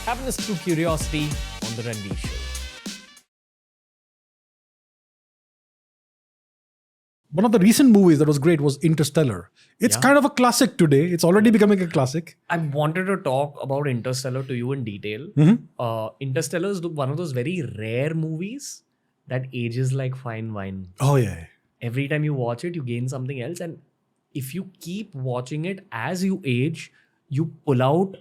Happiness through curiosity on the Ranveer Show. One of the recent movies that was great was Interstellar. It's kind of a classic today. It's already becoming a classic. I wanted to talk about Interstellar to you in detail. Interstellar is one of those very rare movies that ages like fine wine. Oh, yeah. Every time you watch it, you gain something else. And if you keep watching it as you age, you pull out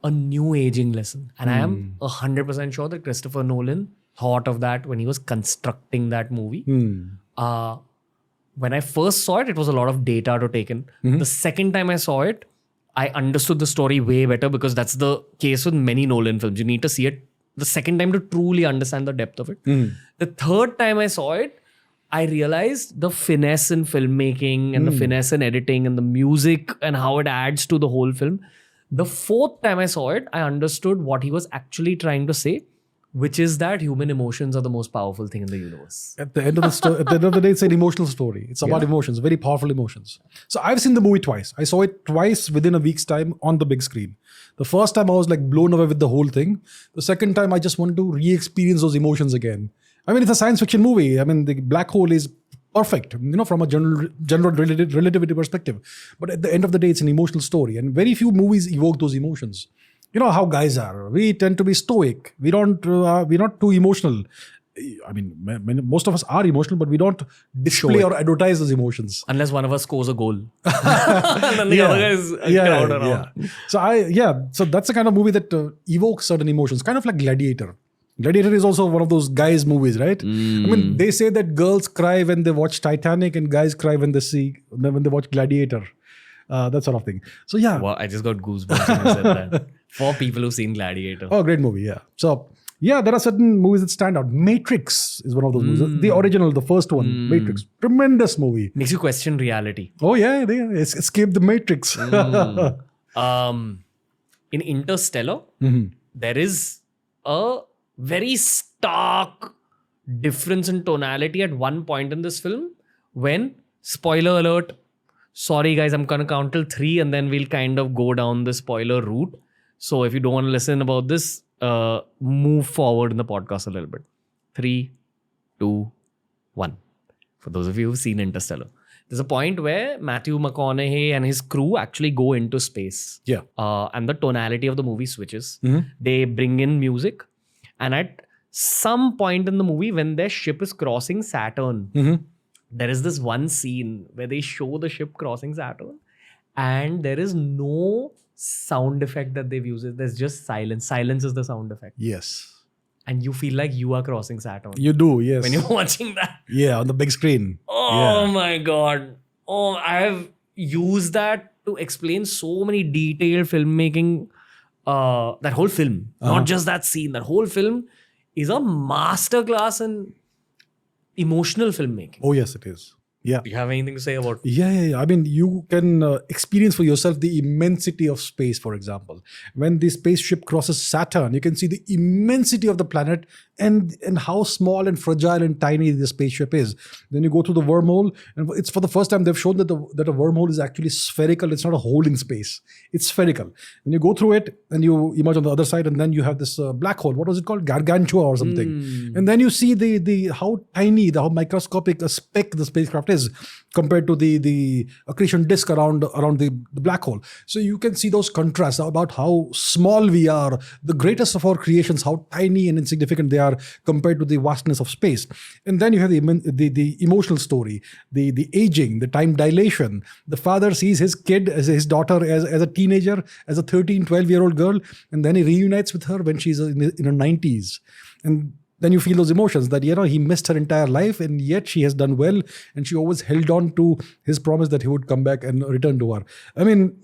a new aging lesson. And I am 100% sure that Christopher Nolan thought of that when he was constructing that movie. When I first saw it, it was a lot of data to take in. The second time I saw it, I understood the story way better because that's the case with many Nolan films. You need to see it the second time to truly understand the depth of it. The third time I saw it, I realized the finesse in filmmaking and the finesse in editing and the music and how it adds to the whole film. The fourth time I saw it, I understood what he was actually trying to say, which is that human emotions are the most powerful thing in the universe. At the end of the day, it's an emotional story. It's about emotions, very powerful emotions. So I've seen the movie twice. I saw it twice within a week's time on the big screen. The first time I was like blown away with the whole thing. The second time I just wanted to re-experience those emotions again. I mean, it's a science fiction movie. I mean, the black hole is perfect, from a general relativity perspective. But at the end of the day, it's an emotional story. And very few movies evoke those emotions. You know how guys are. We tend to be stoic. We're not too emotional. I mean, most of us are emotional, but we don't display or advertise those emotions. Unless one of us scores a goal. And then the other guys crowd around. So that's the kind of movie that evokes certain emotions. Kind of like Gladiator. Gladiator is also one of those guys' movies, right? I mean, they say that girls cry when they watch Titanic and guys cry when they watch Gladiator. That sort of thing. So yeah. Wow, I just got goosebumps when you said that. For people who've seen Gladiator. Oh, great movie, yeah. So yeah, there are certain movies that stand out. Matrix is one of those movies. The original, the first one, Matrix. Tremendous movie. Makes you question reality. Oh yeah, they escaped the Matrix. In Interstellar, there is a very stark difference in tonality at one point in this film when, spoiler alert, sorry guys, I'm gonna count till 3 and then we'll kind of go down the spoiler route. So if you don't want to listen about this, move forward in the podcast a little bit. 3, 2, 1. For those of you who've seen Interstellar. There's a point where Matthew McConaughey and his crew actually go into space. Yeah. And the tonality of the movie switches. They bring in music. And at some point in the movie, when their ship is crossing Saturn, there is this one scene where they show the ship crossing Saturn and there is no sound effect that they've used. There's just silence. Silence is the sound effect. Yes. And you feel like you are crossing Saturn. You do, yes. When you're watching that. Yeah, on the big screen. Oh my God. Oh, I have used that to explain so many detailed filmmaking. That whole film, not just that scene, that whole film is a masterclass in emotional filmmaking. Oh, yes, it is. Yeah. Do you have anything to say about it? Yeah. I mean, you can experience for yourself the immensity of space, for example. When the spaceship crosses Saturn, you can see the immensity of the planet and how small and fragile and tiny the spaceship is. Then you go through the wormhole, and it's for the first time they've shown that a wormhole is actually spherical. It's not a hole in space. It's spherical. When you go through it, and you emerge on the other side, and then you have this black hole. What was it called? Gargantua or something. And then you see the how tiny, how microscopic a speck the spacecraft is compared to the accretion disk around the black hole. So you can see those contrasts about how small we are, the greatest of our creations, how tiny and insignificant they are compared to the vastness of space. And then you have the emotional story, the aging, the time dilation. The father sees his kid, as his daughter, as a teenager, as a 13, 12-year-old girl, and then he reunites with her when she's in her 90s. And then you feel those emotions that, he missed her entire life and yet she has done well and she always held on to his promise that he would come back and return to her. I mean,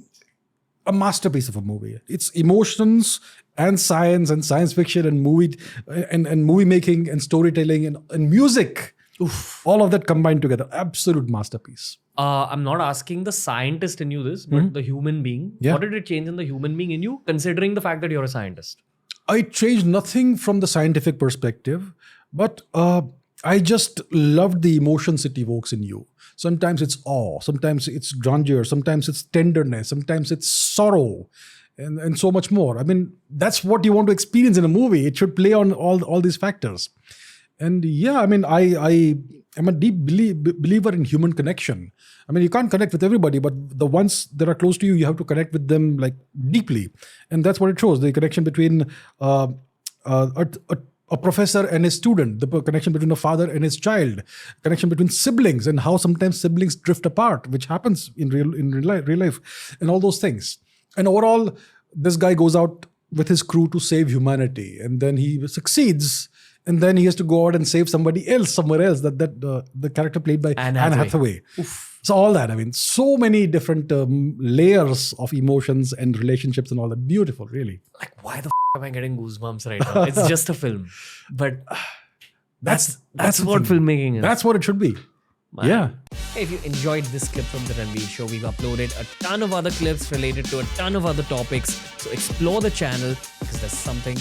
a masterpiece of a movie. It's emotions and science fiction and movie and movie making and storytelling and music. Oof. All of that combined together. Absolute masterpiece. I'm not asking the scientist in you this, but the human being. Yeah. What did it change in the human being in you, considering the fact that you're a scientist? I changed nothing from the scientific perspective, but I just loved the emotions it evokes in you. Sometimes it's awe, sometimes it's grandeur, sometimes it's tenderness, sometimes it's sorrow. and so much more. I mean, that's what you want to experience in a movie. It should play on all these factors. And yeah, I mean, I am a deep believer in human connection. I mean, you can't connect with everybody, but the ones that are close to you, you have to connect with them like deeply. And that's what it shows, the connection between a professor and his student, the connection between a father and his child, connection between siblings, and how sometimes siblings drift apart, which happens in real life, and all those things. And overall, this guy goes out with his crew to save humanity, and then he succeeds, and then he has to go out and save somebody else somewhere else. That the character played by Anne Hathaway. So all that, I mean, so many different layers of emotions and relationships and all that. Beautiful, really. Like, why the am I getting goosebumps right now? It's just a film, but that's what filmmaking is. That's what it should be. Man. Yeah. Hey, if you enjoyed this clip from the Ranveer Show, we've uploaded a ton of other clips related to a ton of other topics. So explore the channel because there's something